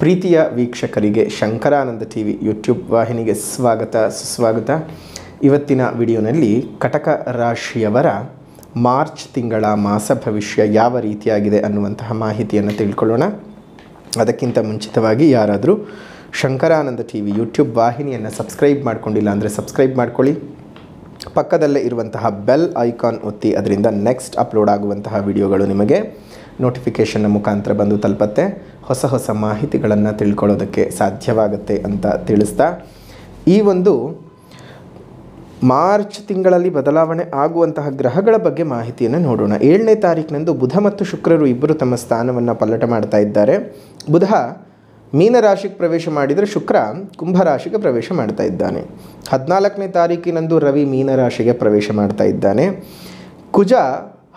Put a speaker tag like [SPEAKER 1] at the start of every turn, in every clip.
[SPEAKER 1] ಪ್ರೀತಿಯ ವೀಕ್ಷಕರಿಗೆ Shankaranand TV YouTube ವಾಹಿನಿಗೆ ಸ್ವಾಗತ ಸುಸ್ವಾಗತ. ಇವತ್ತಿನ ವಿಡಿಯೋನಲ್ಲಿ ಕಟಕ ರಾಶಿಯವರ ಮಾರ್ಚ್ ತಿಂಗಳ ಮಾಸ ಭವಿಷ್ಯ ಯಾವ ರೀತಿಯಾಗಿದೆ ಅನ್ನುವಂತಹ ಮಾಹಿತಿಯನ್ನು ತಿಳ್ಕೊಳ್ಳೋಣ. ಅದಕ್ಕಿಂತ ಮುಂಚಿತವಾಗಿ ಯಾರಾದರೂ ಶಂಕರಾನಂದ ಟಿವಿ ಯೂಟ್ಯೂಬ್ ವಾಹಿನಿಯನ್ನು ಸಬ್ಸ್ಕ್ರೈಬ್ ಮಾಡ್ಕೊಂಡಿಲ್ಲ ಅಂದರೆ ಸಬ್ಸ್ಕ್ರೈಬ್ ಮಾಡ್ಕೊಳ್ಳಿ. ಪಕ್ಕದಲ್ಲೇ ಇರುವಂತಹ ಬೆಲ್ ಐಕಾನ್ ಒತ್ತಿ, ಅದರಿಂದ ನೆಕ್ಸ್ಟ್ ಅಪ್ಲೋಡ್ ಆಗುವಂತಹ ವಿಡಿಯೋಗಳು ನಿಮಗೆ ನೋಟಿಫಿಕೇಷನ್ನ ಮುಖಾಂತರ ಬಂದು ತಲುಪತ್ತೆ. ಹೊಸ ಹೊಸ ಮಾಹಿತಿಗಳನ್ನು ತಿಳ್ಕೊಳ್ಳೋದಕ್ಕೆ ಸಾಧ್ಯವಾಗುತ್ತೆ ಅಂತ ತಿಳಿಸ್ತಾ, ಈ ಒಂದು ಮಾರ್ಚ್ ತಿಂಗಳಲ್ಲಿ ಬದಲಾವಣೆ ಆಗುವಂತಹ ಗ್ರಹಗಳ ಬಗ್ಗೆ ಮಾಹಿತಿಯನ್ನು ನೋಡೋಣ. 7ನೇ ತಾರೀಕಿನಂದು ಬುಧ ಮತ್ತು ಶುಕ್ರರು ಇಬ್ಬರು ತಮ್ಮ ಸ್ಥಾನವನ್ನು ಪಲ್ಲಟ ಮಾಡ್ತಾ ಇದ್ದಾರೆ. ಬುಧ ಮೀನರಾಶಿಗೆ ಪ್ರವೇಶ ಮಾಡಿದರೆ ಶುಕ್ರ ಕುಂಭರಾಶಿಗೆ ಪ್ರವೇಶ ಮಾಡ್ತಾ ಇದ್ದಾನೆ. 14ನೇ ತಾರೀಕಿನಂದು ರವಿ ಮೀನರಾಶಿಗೆ ಪ್ರವೇಶ ಮಾಡ್ತಾ ಇದ್ದಾನೆ. ಕುಜ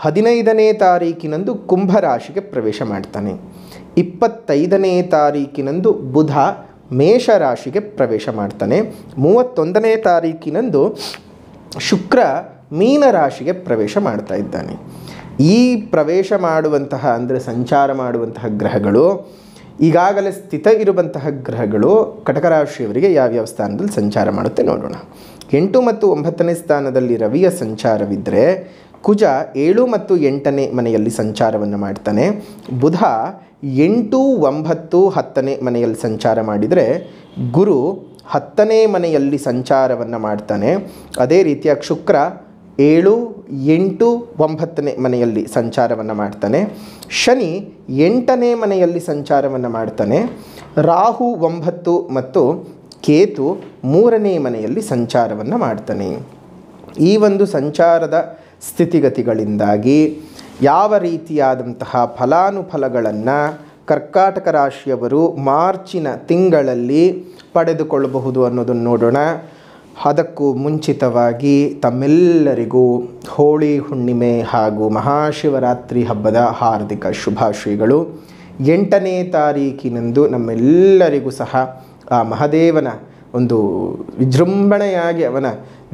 [SPEAKER 1] 15ನೇ ತಾರೀಕಿನಂದು ಕುಂಭರಾಶಿಗೆ ಪ್ರವೇಶ ಮಾಡ್ತಾನೆ. 25ನೇ ತಾರೀಕಿನಂದು ಬುಧ ಮೇಷರಾಶಿಗೆ ಪ್ರವೇಶ ಮಾಡ್ತಾನೆ. 31ನೇ ತಾರೀಕಿನಂದು ಶುಕ್ರ ಮೀನರಾಶಿಗೆ ಪ್ರವೇಶ ಮಾಡ್ತಾ ಇದ್ದಾನೆ. ಈ ಪ್ರವೇಶ ಮಾಡುವಂತಹ ಅಂದರೆ ಸಂಚಾರ ಮಾಡುವಂತಹ ಗ್ರಹಗಳು, ಈಗಾಗಲೇ ಸ್ಥಿತ ಇರುವಂತಹ ಗ್ರಹಗಳು ಕಟಕ ರಾಶಿಯವರಿಗೆ ಯಾವ್ಯಾವ ಸ್ಥಾನದಲ್ಲಿ ಸಂಚಾರ ಮಾಡುತ್ತೆ ನೋಡೋಣ. 8 ಮತ್ತು 9ನೇ ಸ್ಥಾನದಲ್ಲಿ ರವಿಯ ಸಂಚಾರವಿದ್ದರೆ ಕುಜ 7 ಮತ್ತು 8ನೇ ಮನೆಯಲ್ಲಿ ಸಂಚಾರವನ್ನು ಮಾಡ್ತಾನೆ. ಬುಧ 8, 9, 10ನೇ ಮನೆಯಲ್ಲಿ ಸಂಚಾರ ಮಾಡಿದರೆ ಗುರು 10ನೇ ಮನೆಯಲ್ಲಿ ಸಂಚಾರವನ್ನು ಮಾಡ್ತಾನೆ. ಅದೇ ರೀತಿಯಾಗಿ ಶುಕ್ರ 7, 8, 9ನೇ ಮನೆಯಲ್ಲಿ ಸಂಚಾರವನ್ನು ಮಾಡ್ತಾನೆ. ಶನಿ 8ನೇ ಮನೆಯಲ್ಲಿ ಸಂಚಾರವನ್ನು ಮಾಡ್ತಾನೆ. ರಾಹು 9 ಮತ್ತು ಕೇತು 3ನೇ ಮನೆಯಲ್ಲಿ ಸಂಚಾರವನ್ನು ಮಾಡ್ತಾನೆ. ಈ ಒಂದು ಸಂಚಾರದ ಸ್ಥಿತಿಗತಿಗಳಿಂದಾಗಿ ಯಾವ ರೀತಿಯಾದಂತಹ ಫಲಾನುಫಲಗಳನ್ನು ಕರ್ಕಾಟಕ ರಾಶಿಯವರು ಮಾರ್ಚಿನ ತಿಂಗಳಲ್ಲಿ ಪಡೆದುಕೊಳ್ಳಬಹುದು ಅನ್ನೋದನ್ನು ನೋಡೋಣ. ಅದಕ್ಕೂ ಮುಂಚಿತವಾಗಿ ತಮ್ಮೆಲ್ಲರಿಗೂ ಹೋಳಿ ಹುಣ್ಣಿಮೆ ಹಾಗೂ ಮಹಾಶಿವರಾತ್ರಿ ಹಬ್ಬದ ಹಾರ್ದಿಕ ಶುಭಾಶಯಗಳು. 8ನೇ ತಾರೀಕಿನಂದು ನಮ್ಮೆಲ್ಲರಿಗೂ ಸಹ ಆ ಮಹಾದೇವನ ಒಂದು ವಿಜೃಂಭಣೆಯಾಗಿ ಅವನ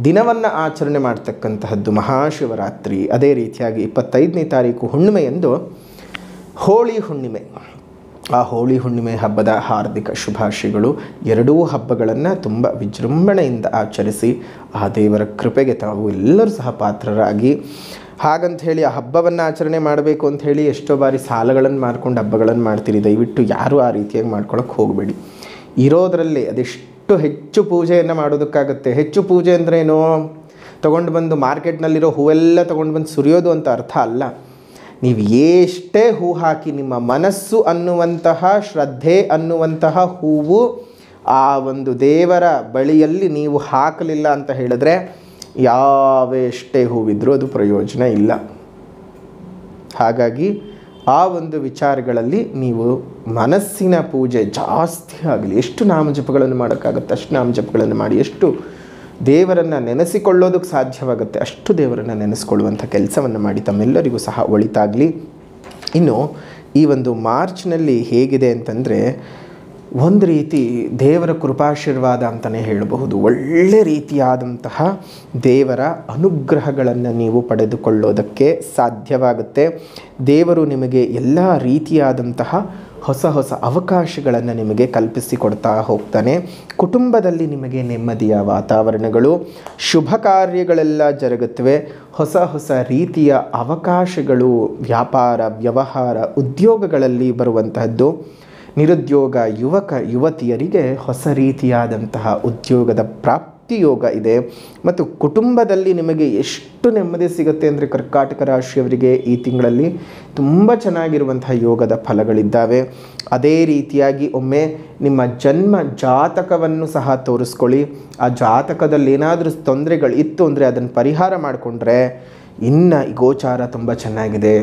[SPEAKER 1] ದಿನವನ್ನು ಆಚರಣೆ ಮಾಡ್ತಕ್ಕಂತಹದ್ದು ಮಹಾಶಿವರಾತ್ರಿ. ಅದೇ ರೀತಿಯಾಗಿ 25ನೇ ತಾರೀಕು ಹುಣ್ಣಿಮೆಯಂದು ಹೋಳಿ ಹುಣ್ಣಿಮೆ. ಆ ಹೋಳಿ ಹುಣ್ಣಿಮೆ ಹಬ್ಬದ ಹಾರ್ದಿಕ ಶುಭಾಶಯಗಳು. ಎರಡೂ ಹಬ್ಬಗಳನ್ನು ತುಂಬ ವಿಜೃಂಭಣೆಯಿಂದ ಆಚರಿಸಿ ಆ ದೇವರ ಕೃಪೆಗೆ ತಾವು ಎಲ್ಲರೂ ಸಹ ಪಾತ್ರರಾಗಿ, ಹಾಗಂತ ಹೇಳಿ ಆ ಹಬ್ಬವನ್ನು ಆಚರಣೆ ಮಾಡಬೇಕು ಅಂತ ಹೇಳಿ ಎಷ್ಟೋ ಬಾರಿ ಸಾಲಗಳನ್ನು ಮಾಡ್ಕೊಂಡು ಹಬ್ಬಗಳನ್ನು ಮಾಡ್ತೀರಿ. ದಯವಿಟ್ಟು ಯಾರೂ ಆ ರೀತಿಯಾಗಿ ಮಾಡ್ಕೊಳ್ಳೋಕೆ ಹೋಗಬೇಡಿ. ಇರೋದರಲ್ಲಿ ಅದೆಷ್ಟು ಹೆಚ್ಚು ಪೂಜೆಯನ್ನು ಮಾಡೋದಕ್ಕಾಗುತ್ತೆ. ಹೆಚ್ಚು ಪೂಜೆ ಅಂದ್ರೇನು, ತೊಗೊಂಡು ಬಂದು ಮಾರ್ಕೆಟ್ನಲ್ಲಿರೋ ಹೂವೆಲ್ಲ ತೊಗೊಂಡು ಬಂದು ಸುರಿಯೋದು ಅಂತ ಅರ್ಥ ಅಲ್ಲ. ನೀವು ಎಷ್ಟೇ ಹೂ ಹಾಕಿ, ನಿಮ್ಮ ಮನಸ್ಸು ಅನ್ನುವಂತಹ ಶ್ರದ್ಧೆ ಅನ್ನುವಂತಹ ಹೂವು ಆ ಒಂದು ದೇವರ ಬಳಿಯಲ್ಲಿ ನೀವು ಹಾಕಲಿಲ್ಲ ಅಂತ ಹೇಳಿದ್ರೆ ಯಾವೆಷ್ಟೇ ಹೂವಿದ್ರೂ ಅದು ಪ್ರಯೋಜನ ಇಲ್ಲ. ಹಾಗಾಗಿ ಆ ಒಂದು ವಿಚಾರಗಳಲ್ಲಿ ನೀವು ಮನಸ್ಸಿನ ಪೂಜೆ ಜಾಸ್ತಿ ಆಗಲಿ. ಎಷ್ಟು ನಾಮಜಪಗಳನ್ನು ಮಾಡೋಕ್ಕಾಗುತ್ತೆ ಅಷ್ಟು ನಾಮಜಪಗಳನ್ನು ಮಾಡಿ, ಎಷ್ಟು ದೇವರನ್ನು ನೆನೆಸಿಕೊಳ್ಳೋದಕ್ಕೆ ಸಾಧ್ಯವಾಗುತ್ತೆ ಅಷ್ಟು ದೇವರನ್ನು ನೆನೆಸ್ಕೊಳ್ಳುವಂಥ ಕೆಲಸವನ್ನು ಮಾಡಿ. ತಮ್ಮೆಲ್ಲರಿಗೂ ಸಹ ಒಳಿತಾಗಲಿ. ಇನ್ನು ಈ ಒಂದು ಮಾರ್ಚ್ನಲ್ಲಿ ಹೇಗಿದೆ ಅಂತಂದರೆ, ಒಂದು ರೀತಿ ದೇವರ ಕೃಪಾಶೀರ್ವಾದ ಅಂತಲೇ ಹೇಳಬಹುದು. ಒಳ್ಳೆ ರೀತಿಯಾದಂತಹ ದೇವರ ಅನುಗ್ರಹಗಳನ್ನು ನೀವು ಪಡೆದುಕೊಳ್ಳೋದಕ್ಕೆ ಸಾಧ್ಯವಾಗುತ್ತೆ. ದೇವರು ನಿಮಗೆ ಎಲ್ಲ ರೀತಿಯಾದಂತಹ ಹೊಸ ಹೊಸ ಅವಕಾಶಗಳನ್ನು ನಿಮಗೆ ಕಲ್ಪಿಸಿಕೊಡ್ತಾ ಹೋಗ್ತಾನೆ. ಕುಟುಂಬದಲ್ಲಿ ನಿಮಗೆ ನೆಮ್ಮದಿಯ ವಾತಾವರಣಗಳು, ಶುಭ ಕಾರ್ಯಗಳೆಲ್ಲ ಜರುಗುತ್ತವೆ. ಹೊಸ ಹೊಸ ರೀತಿಯ ಅವಕಾಶಗಳು ವ್ಯಾಪಾರ, ವ್ಯವಹಾರ, ಉದ್ಯೋಗಗಳಲ್ಲಿ ಬರುವಂತಹದ್ದು. ನಿರುದ್ಯೋಗ ಯುವಕ ಯುವತಿಯರಿಗೆ ಹೊಸ ರೀತಿಯಾದಂತಹ ಉದ್ಯೋಗದ ಪ್ರಾಪ್ತಿಯೋಗ ಇದೆ. ಮತ್ತು ಕುಟುಂಬದಲ್ಲಿ ನಿಮಗೆ ಎಷ್ಟು ನೆಮ್ಮದಿ ಸಿಗುತ್ತೆ ಅಂದರೆ ಕರ್ಕಾಟಕ ರಾಶಿಯವರಿಗೆ ಈ ತಿಂಗಳಲ್ಲಿ ತುಂಬ ಚೆನ್ನಾಗಿರುವಂತಹ ಯೋಗದ ಫಲಗಳಿದ್ದಾವೆ. ಅದೇ ರೀತಿಯಾಗಿ ಒಮ್ಮೆ ನಿಮ್ಮ ಜನ್ಮ ಜಾತಕವನ್ನು ಸಹ ತೋರಿಸ್ಕೊಳ್ಳಿ. ಆ ಜಾತಕದಲ್ಲಿ ಏನಾದರೂ ತೊಂದರೆಗಳು ಇತ್ತು ಅಂದರೆ ಅದನ್ನು ಪರಿಹಾರ ಮಾಡಿಕೊಂಡ್ರೆ ಇನ್ನು ಗೋಚಾರ ತುಂಬ ಚೆನ್ನಾಗಿದೆ.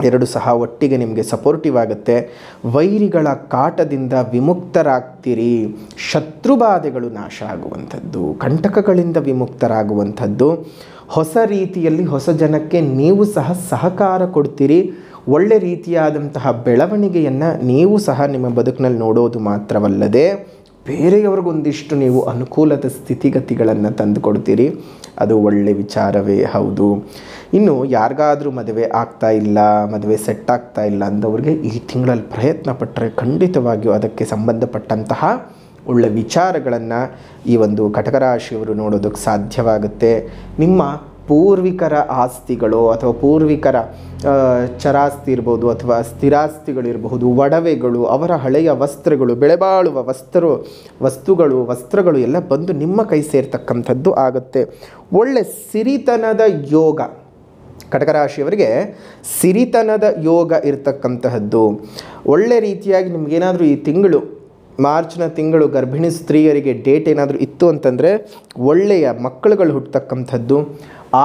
[SPEAKER 1] ಎರಡು ಸಹ ಒಟ್ಟಿಗೆ ನಿಮಗೆ ಸಪೋರ್ಟಿವ್ ಆಗುತ್ತೆ. ವೈರಿಗಳ ಕಾಟದಿಂದ ವಿಮುಕ್ತರಾಗ್ತೀರಿ. ಶತ್ರುಬಾಧೆಗಳು ನಾಶ ಆಗುವಂಥದ್ದು, ಕಂಟಕಗಳಿಂದ ವಿಮುಕ್ತರಾಗುವಂಥದ್ದು. ಹೊಸ ರೀತಿಯಲ್ಲಿ ಹೊಸ ಜನಕ್ಕೆ ನೀವು ಸಹ ಸಹಕಾರ ಕೊಡ್ತೀರಿ. ಒಳ್ಳೆ ರೀತಿಯಾದಂತಹ ಬೆಳವಣಿಗೆಯನ್ನು ನೀವು ಸಹ ನಿಮ್ಮ ಬದುಕಿನಲ್ಲಿ ನೋಡೋದು ಮಾತ್ರವಲ್ಲದೆ ಬೇರೆಯವ್ರಿಗೊಂದಿಷ್ಟು ನೀವು ಅನುಕೂಲದ ಸ್ಥಿತಿಗತಿಗಳನ್ನು ತಂದುಕೊಡ್ತೀರಿ. ಅದು ಒಳ್ಳೆಯ ವಿಚಾರವೇ ಹೌದು. ಇನ್ನು ಯಾರಿಗಾದರೂ ಮದುವೆ ಆಗ್ತಾ ಇಲ್ಲ, ಮದುವೆ ಸೆಟ್ ಆಗ್ತಾ ಇಲ್ಲ ಅಂದವ್ರಿಗೆ ಈ ತಿಂಗಳಲ್ಲಿ ಪ್ರಯತ್ನ ಪಟ್ಟರೆ ಖಂಡಿತವಾಗಿಯೂ ಅದಕ್ಕೆ ಸಂಬಂಧಪಟ್ಟಂತಹ ಒಳ್ಳೆಯ ವಿಚಾರಗಳನ್ನು ಈ ಒಂದು ಕಟಕ ರಾಶಿಯವರು ನೋಡೋದಕ್ಕೆ ಸಾಧ್ಯವಾಗುತ್ತೆ. ನಿಮ್ಮ ಪೂರ್ವಿಕರ ಆಸ್ತಿಗಳು ಅಥವಾ ಪೂರ್ವಿಕರ ಚರಾಸ್ತಿ ಇರ್ಬೋದು ಅಥವಾ ಸ್ಥಿರಾಸ್ತಿಗಳಿರಬಹುದು, ಒಡವೆಗಳು, ಅವರ ಹಳೆಯ ವಸ್ತ್ರಗಳು, ಬೆಳೆಬಾಳುವ ವಸ್ತ್ರಗಳು ಎಲ್ಲ ಬಂದು ನಿಮ್ಮ ಕೈ ಸೇರ್ತಕ್ಕಂಥದ್ದು ಆಗುತ್ತೆ. ಒಳ್ಳೆ ಸಿರಿತನದ ಯೋಗ, ಕಟಕ ರಾಶಿಯವರಿಗೆ ಸಿರಿತನದ ಯೋಗ ಇರತಕ್ಕಂತಹದ್ದು. ಒಳ್ಳೆ ರೀತಿಯಾಗಿ ನಿಮಗೇನಾದರೂ ಈ ತಿಂಗಳು ಮಾರ್ಚ್ನ ತಿಂಗಳು ಗರ್ಭಿಣಿ ಸ್ತ್ರೀಯರಿಗೆ ಡೇಟ್ ಏನಾದರೂ ಇತ್ತು ಅಂತಂದರೆ ಒಳ್ಳೆಯ ಮಕ್ಕಳುಗಳು ಹುಟ್ಟತಕ್ಕಂಥದ್ದು,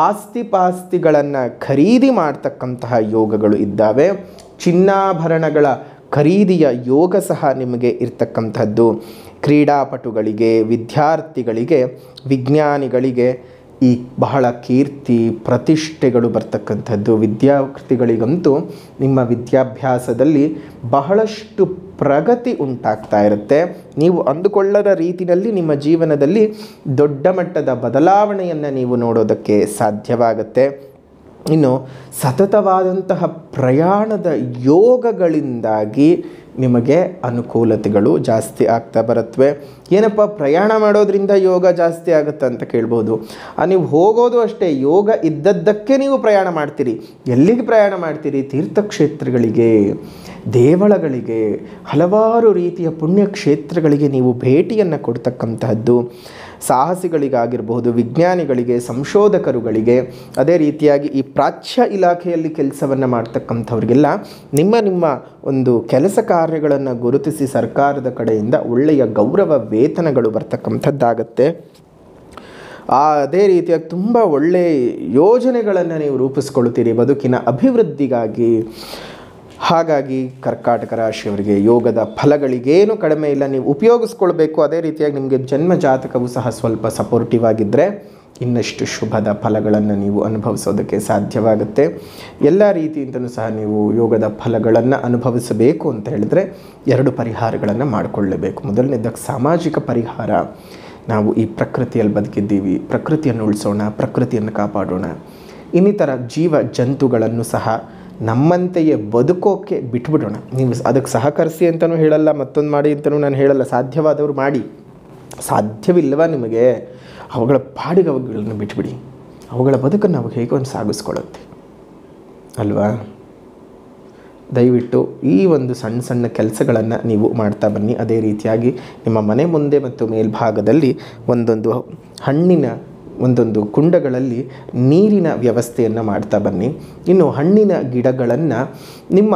[SPEAKER 1] ಆಸ್ತಿ ಪಾಸ್ತಿಗಳನ್ನು ಖರೀದಿ ಮಾಡ್ತಕ್ಕಂತಹ ಯೋಗಗಳು ಇದ್ದಾವೆ. ಚಿನ್ನಾಭರಣಗಳ ಖರೀದಿಯ ಯೋಗ ಸಹ ನಿಮಗೆ ಇರ್ತಕ್ಕಂಥದ್ದು. ಕ್ರೀಡಾಪಟುಗಳಿಗೆ, ವಿದ್ಯಾರ್ಥಿಗಳಿಗೆ, ವಿಜ್ಞಾನಿಗಳಿಗೆ ಈ ಬಹಳ ಕೀರ್ತಿ ಪ್ರತಿಷ್ಠೆಗಳು ಬರ್ತಕ್ಕಂಥದ್ದು. ವಿದ್ಯಾರ್ಥಿಗಳಿಗಂತೂ ನಿಮ್ಮ ವಿದ್ಯಾಭ್ಯಾಸದಲ್ಲಿ ಬಹಳಷ್ಟು ಪ್ರಗತಿ ಉಂಟಾಗ್ತಾ ಇರುತ್ತೆ. ನೀವು ಅಂದುಕೊಳ್ಳದ ರೀತಿಯಲ್ಲಿ ನಿಮ್ಮ ಜೀವನದಲ್ಲಿ ದೊಡ್ಡ ಮಟ್ಟದ ಬದಲಾವಣೆಯನ್ನು ನೀವು ನೋಡೋದಕ್ಕೆ ಸಾಧ್ಯವಾಗುತ್ತೆ. ಇನ್ನು ಸತತವಾದಂತಹ ಪ್ರಯಾಣದ ಯೋಗಗಳಿಂದಾಗಿ ನಿಮಗೆ ಅನುಕೂಲತೆಗಳು ಜಾಸ್ತಿ ಆಗ್ತಾ ಬರುತ್ತವೆ. ಏನಪ್ಪ ಪ್ರಯಾಣ ಮಾಡೋದ್ರಿಂದ ಯೋಗ ಜಾಸ್ತಿ ಆಗುತ್ತೆ ಅಂತ ಕೇಳ್ಬೋದು. ನೀವು ಹೋಗೋದು ಅಷ್ಟೇ, ಯೋಗ ಇದ್ದದ್ದಕ್ಕೆ ನೀವು ಪ್ರಯಾಣ ಮಾಡ್ತೀರಿ. ಎಲ್ಲಿಗೆ ಪ್ರಯಾಣ ಮಾಡ್ತೀರಿ? ತೀರ್ಥಕ್ಷೇತ್ರಗಳಿಗೆ, ದೇವಳಗಳಿಗೆ, ಹಲವಾರು ರೀತಿಯ ಪುಣ್ಯಕ್ಷೇತ್ರಗಳಿಗೆ ನೀವು ಭೇಟಿಯನ್ನು ಕೊಡ್ತಕ್ಕಂತಹದ್ದು. ಸಾಹಸಿಗಳಿಗಾಗಿರಬಹುದು, ವಿಜ್ಞಾನಿಗಳಿಗೆ, ಸಂಶೋಧಕರುಗಳಿಗೆ, ಅದೇ ರೀತಿಯಾಗಿ ಈ ಪ್ರಾಚ್ಯ ಇಲಾಖೆಯಲ್ಲಿ ಕೆಲಸವನ್ನು ಮಾಡ್ತಕ್ಕಂಥವ್ರಿಗೆಲ್ಲ ನಿಮ್ಮ ಒಂದು ಕೆಲಸ ಕಾರ್ಯಗಳನ್ನು ಗುರುತಿಸಿ ಸರ್ಕಾರದ ಕಡೆಯಿಂದ ಒಳ್ಳೆಯ ಗೌರವ ವೇತನಗಳು ಬರ್ತಕ್ಕಂಥದ್ದಾಗತ್ತೆ. ಅದೇ ರೀತಿಯಾಗಿ ತುಂಬ ಒಳ್ಳೆಯ ಯೋಜನೆಗಳನ್ನು ನೀವು ರೂಪಿಸ್ಕೊಳ್ತೀರಿ ಬದುಕಿನ ಅಭಿವೃದ್ಧಿಗಾಗಿ. ಹಾಗಾಗಿ ಕರ್ಕಾಟಕ ರಾಶಿಯವರಿಗೆ ಯೋಗದ ಫಲಗಳಿಗೇನು ಕಡಿಮೆ ಇಲ್ಲ, ನೀವು ಉಪಯೋಗಿಸ್ಕೊಳ್ಬೇಕು. ಅದೇ ರೀತಿಯಾಗಿ ನಿಮಗೆ ಜನ್ಮ ಜಾತಕವು ಸಹ ಸ್ವಲ್ಪ ಸಪೋರ್ಟಿವ್ ಆಗಿದ್ದರೆ ಇನ್ನಷ್ಟು ಶುಭದ ಫಲಗಳನ್ನು ನೀವು ಅನುಭವಿಸೋದಕ್ಕೆ ಸಾಧ್ಯವಾಗುತ್ತೆ. ಎಲ್ಲ ರೀತಿಯಿಂದಲೂ ಸಹ ನೀವು ಯೋಗದ ಫಲಗಳನ್ನು ಅನುಭವಿಸಬೇಕು ಅಂತ ಹೇಳಿದರೆ 2 ಪರಿಹಾರಗಳನ್ನು ಮಾಡಿಕೊಳ್ಳಬೇಕು. ಮೊದಲನೇದಾಗಿ ಸಾಮಾಜಿಕ ಪರಿಹಾರ. ನಾವು ಈ ಪ್ರಕೃತಿಯಲ್ಲಿ ಬದುಕಿದ್ದೀವಿ, ಪ್ರಕೃತಿಯನ್ನು ಉಳಿಸೋಣ, ಪ್ರಕೃತಿಯನ್ನು ಕಾಪಾಡೋಣ. ಇನ್ನಿತರ ಜೀವ ಜಂತುಗಳನ್ನು ಸಹ ನಮ್ಮಂತೆಯೇ ಬದುಕೋಕ್ಕೆ ಬಿಟ್ಬಿಡೋಣ. ನೀವು ಅದಕ್ಕೆ ಸಹಕರಿಸಿ ಅಂತಲೂ ಹೇಳಲ್ಲ, ಮತ್ತೊಂದು ಮಾಡಿ ಅಂತಲೂ ನಾನು ಹೇಳಲ್ಲ. ಸಾಧ್ಯವಾದವರು ಮಾಡಿ, ಸಾಧ್ಯವಿಲ್ಲವ ನಿಮಗೆ ಅವುಗಳ ಪಾಡಿಗೆ ಅವುಗಳನ್ನು ಬಿಟ್ಬಿಡಿ. ಅವುಗಳ ಬದುಕನ್ನು ನಾವು ಹೇಗೆ ಒಂದು ಸಾಗಿಸ್ಕೊಳ್ಳುತ್ತೆ ಅಲ್ವಾ? ದಯವಿಟ್ಟು ಈ ಒಂದು ಸಣ್ಣ ಸಣ್ಣ ಕೆಲಸಗಳನ್ನು ನೀವು ಮಾಡ್ತಾ ಬನ್ನಿ. ಅದೇ ರೀತಿಯಾಗಿ ನಿಮ್ಮ ಮನೆ ಮುಂದೆ ಮತ್ತು ಮೇಲ್ಭಾಗದಲ್ಲಿ ಒಂದೊಂದು ಕುಂಡಗಳಲ್ಲಿ ನೀರಿನ ವ್ಯವಸ್ಥೆಯನ್ನು ಮಾಡ್ತಾ ಬನ್ನಿ. ಇನ್ನು ಹಣ್ಣಿನ ಗಿಡಗಳನ್ನು ನಿಮ್ಮ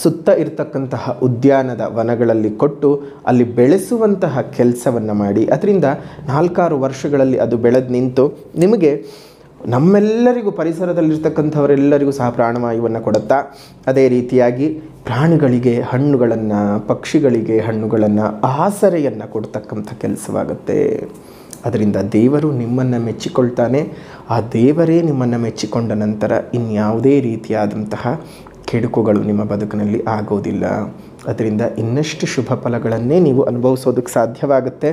[SPEAKER 1] ಸುತ್ತ ಇರತಕ್ಕಂತಹ ಉದ್ಯಾನದ ವನಗಳಲ್ಲಿ ಕೊಟ್ಟು ಅಲ್ಲಿ ಬೆಳೆಸುವಂತಹ ಕೆಲಸವನ್ನು ಮಾಡಿ. ಅದರಿಂದ 4-6 ವರ್ಷಗಳಲ್ಲಿ ಅದು ಬೆಳೆದು ನಿಂತು ನಿಮಗೆ ನಮ್ಮೆಲ್ಲರಿಗೂ ಪರಿಸರದಲ್ಲಿರ್ತಕ್ಕಂಥವರೆಲ್ಲರಿಗೂ ಸಹ ಪ್ರಾಣವಾಯುವನ್ನು ಕೊಡುತ್ತಾ. ಅದೇ ರೀತಿಯಾಗಿ ಪ್ರಾಣಿಗಳಿಗೆ ಹಣ್ಣುಗಳನ್ನು, ಪಕ್ಷಿಗಳಿಗೆ ಹಣ್ಣುಗಳನ್ನು, ಆಸರೆಯನ್ನು ಕೊಡ್ತಕ್ಕಂಥ ಕೆಲಸವಾಗುತ್ತೆ. ಅದರಿಂದ ದೇವರು ನಿಮ್ಮನ್ನು ಮೆಚ್ಚಿಕೊಳ್ತಾನೆ. ಆ ದೇವರೇ ನಿಮ್ಮನ್ನು ಮೆಚ್ಚಿಕೊಂಡ ನಂತರ ಇನ್ಯಾವುದೇ ರೀತಿಯಾದಂತಹ ಕೆಡುಕುಗಳು ನಿಮ್ಮ ಬದುಕಿನಲ್ಲಿ ಆಗೋದಿಲ್ಲ. ಅದರಿಂದ ಇನ್ನಷ್ಟು ಶುಭ ಫಲಗಳನ್ನೇ ನೀವು ಅನುಭವಿಸೋದಕ್ಕೆ ಸಾಧ್ಯವಾಗುತ್ತೆ.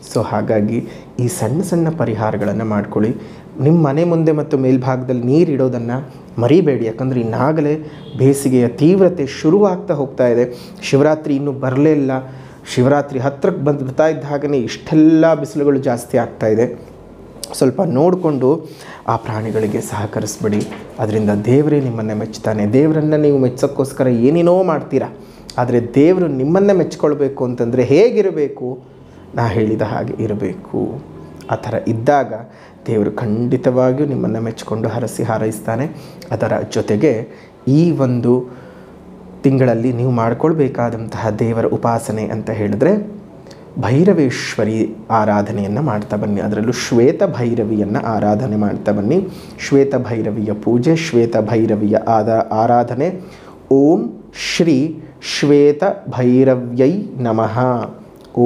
[SPEAKER 1] ಸೊ ಹಾಗಾಗಿ ಈ ಸಣ್ಣ ಸಣ್ಣ ಪರಿಹಾರಗಳನ್ನು ಮಾಡ್ಕೊಳ್ಳಿ. ನಿಮ್ಮ ಮನೆ ಮುಂದೆ ಮತ್ತು ಮೇಲ್ಭಾಗದಲ್ಲಿ ನೀರಿಡೋದನ್ನು ಮರಿಬೇಡಿ. ಯಾಕಂದರೆ ಇನ್ನಾಗಲೇ ಬೇಸಿಗೆಯ ತೀವ್ರತೆ ಶುರುವಾಗ್ತಾ ಹೋಗ್ತಾ ಇದೆ. ಶಿವರಾತ್ರಿ ಇನ್ನೂ ಬರಲೇ ಇಲ್ಲ. ಶಿವರಾತ್ರಿ ಹತ್ತಿರಕ್ಕೆ ಬರ್ತಾ ಇದ್ದ ಹಾಗೆಯೇ ಇಷ್ಟೆಲ್ಲ ಬಿಸಿಲುಗಳು ಜಾಸ್ತಿ ಆಗ್ತಾಯಿದೆ. ಸ್ವಲ್ಪ ನೋಡಿಕೊಂಡು ಆ ಪ್ರಾಣಿಗಳಿಗೆ ಸಹಕರಿಸ್ಬಿಡಿ. ಅದರಿಂದ ದೇವರೇ ನಿಮ್ಮನ್ನು ಮೆಚ್ಚುತ್ತಾನೆ. ದೇವರನ್ನು ನೀವು ಮೆಚ್ಚೋಕ್ಕೋಸ್ಕರ ಏನೇನೋ ಮಾಡ್ತೀರಾ, ಆದರೆ ದೇವರು ನಿಮ್ಮನ್ನು ಮೆಚ್ಚಿಕೊಳ್ಬೇಕು ಅಂತಂದರೆ ಹೇಗಿರಬೇಕು? ನಾ ಹೇಳಿದ ಹಾಗೆ ಇರಬೇಕು. ಆ ಥರ ಇದ್ದಾಗ ದೇವರು ಖಂಡಿತವಾಗಿಯೂ ನಿಮ್ಮನ್ನು ಮೆಚ್ಚಿಕೊಂಡು ಹರಸಿ ಹಾರೈಸ್ತಾನೆ. ಅದರ ಜೊತೆಗೆ ಈ ಒಂದು ತಿಂಗಳಲ್ಲಿ ನೀವು ಮಾಡಿಕೊಳ್ಬೇಕಾದಂತಹ ದೇವರ ಉಪಾಸನೆ ಅಂತ ಹೇಳಿದ್ರೆ ಭೈರವೇಶ್ವರಿ ಆರಾಧನೆಯನ್ನು ಮಾಡ್ತಾ ಬನ್ನಿ. ಅದರಲ್ಲೂ ಶ್ವೇತ ಭೈರವಿಯನ್ನು ಆರಾಧನೆ ಮಾಡ್ತಾ ಬನ್ನಿ. ಶ್ವೇತ ಭೈರವಿಯ ಪೂಜೆ, ಶ್ವೇತ ಭೈರವಿಯ ಆರಾಧನೆ. ಓಂ ಶ್ರೀ ಶ್ವೇತ ಭೈರವ್ಯೈ ನಮಃ.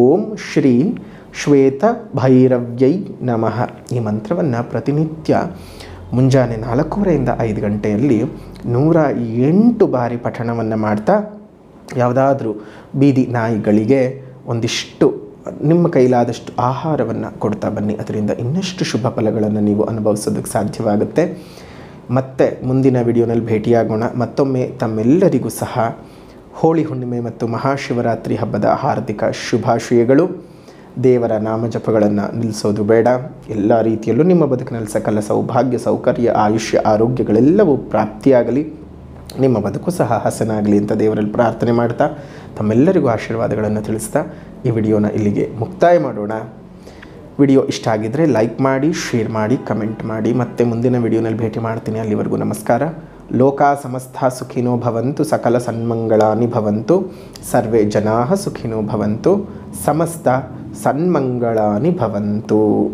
[SPEAKER 1] ಓಂ ಶ್ರೀ ಶ್ವೇತ ಭೈರವ್ಯೈ ನಮಃ. ಈ ಮಂತ್ರವನ್ನು ಪ್ರತಿನಿತ್ಯ ಮುಂಜಾನೆ 4:15 ರಿಂದ 5 ಗಂಟೆಯಲ್ಲಿ 108 ಬಾರಿ ಪಠಣವನ್ನು ಮಾಡ್ತಾ ಯಾವುದಾದ್ರೂ ಬೀದಿ ನಾಯಿಗಳಿಗೆ ಒಂದಿಷ್ಟು ನಿಮ್ಮ ಕೈಲಾದಷ್ಟು ಆಹಾರವನ್ನು ಕೊಡ್ತಾ ಬನ್ನಿ. ಅದರಿಂದ ಇನ್ನಷ್ಟು ಶುಭ ಫಲಗಳನ್ನು ನೀವು ಅನುಭವಿಸೋದಕ್ಕೆ ಸಾಧ್ಯವಾಗುತ್ತೆ. ಮತ್ತೆ ಮುಂದಿನ ವಿಡಿಯೋನಲ್ಲಿ ಭೇಟಿಯಾಗೋಣ. ಮತ್ತೊಮ್ಮೆ ತಮ್ಮೆಲ್ಲರಿಗೂ ಸಹ ಹೋಳಿ ಹುಣ್ಣಿಮೆ ಮತ್ತು ಮಹಾಶಿವರಾತ್ರಿ ಹಬ್ಬದ ಹಾರ್ದಿಕ ಶುಭಾಶಯಗಳು. ದೇವರ ನಾಮಜಪಗಳನ್ನು ನಿಲ್ಲಿಸೋದು ಬೇಡ. ಎಲ್ಲ ರೀತಿಯಲ್ಲೂ ನಿಮ್ಮ ಬದುಕಿನಲ್ಲಿ ಸಕಲ ಸೌಭಾಗ್ಯ, ಸೌಕರ್ಯ, ಆಯುಷ್ಯ, ಆರೋಗ್ಯಗಳೆಲ್ಲವೂ ಪ್ರಾಪ್ತಿಯಾಗಲಿ. ನಿಮ್ಮ ಬದುಕು ಸಹ ಹಸನಾಗಲಿ ಅಂತ ದೇವರಲ್ಲಿ ಪ್ರಾರ್ಥನೆ ಮಾಡ್ತಾ ತಮ್ಮೆಲ್ಲರಿಗೂ ಆಶೀರ್ವಾದಗಳನ್ನು ತಿಳಿಸ್ತಾ ಈ ವಿಡಿಯೋನ ಇಲ್ಲಿಗೆ ಮುಕ್ತಾಯ ಮಾಡೋಣ. ವಿಡಿಯೋ ಇಷ್ಟ ಆಗಿದ್ದರೆ ಲೈಕ್ ಮಾಡಿ, ಶೇರ್ ಮಾಡಿ, ಕಮೆಂಟ್ ಮಾಡಿ. ಮತ್ತೆ ಮುಂದಿನ ವಿಡಿಯೋನಲ್ಲಿ ಭೇಟಿ ಮಾಡ್ತೀನಿ. ಅಲ್ಲಿವರೆಗೂ ನಮಸ್ಕಾರ. ಲೋಕಾ ಸಮಸ್ತ ಸುಖಿನೋ ಭವಂತು, ಸಕಲ ಸನ್ಮಂಗಳಾನಿ ಭವಂತು, ಸರ್ವೇ ಜನಾಃ ಸುಖಿನೋ ಭವಂತು, ಸಮಸ್ತ ಸನ್ಮಂಗಳಾನಿ ಭವಂತು.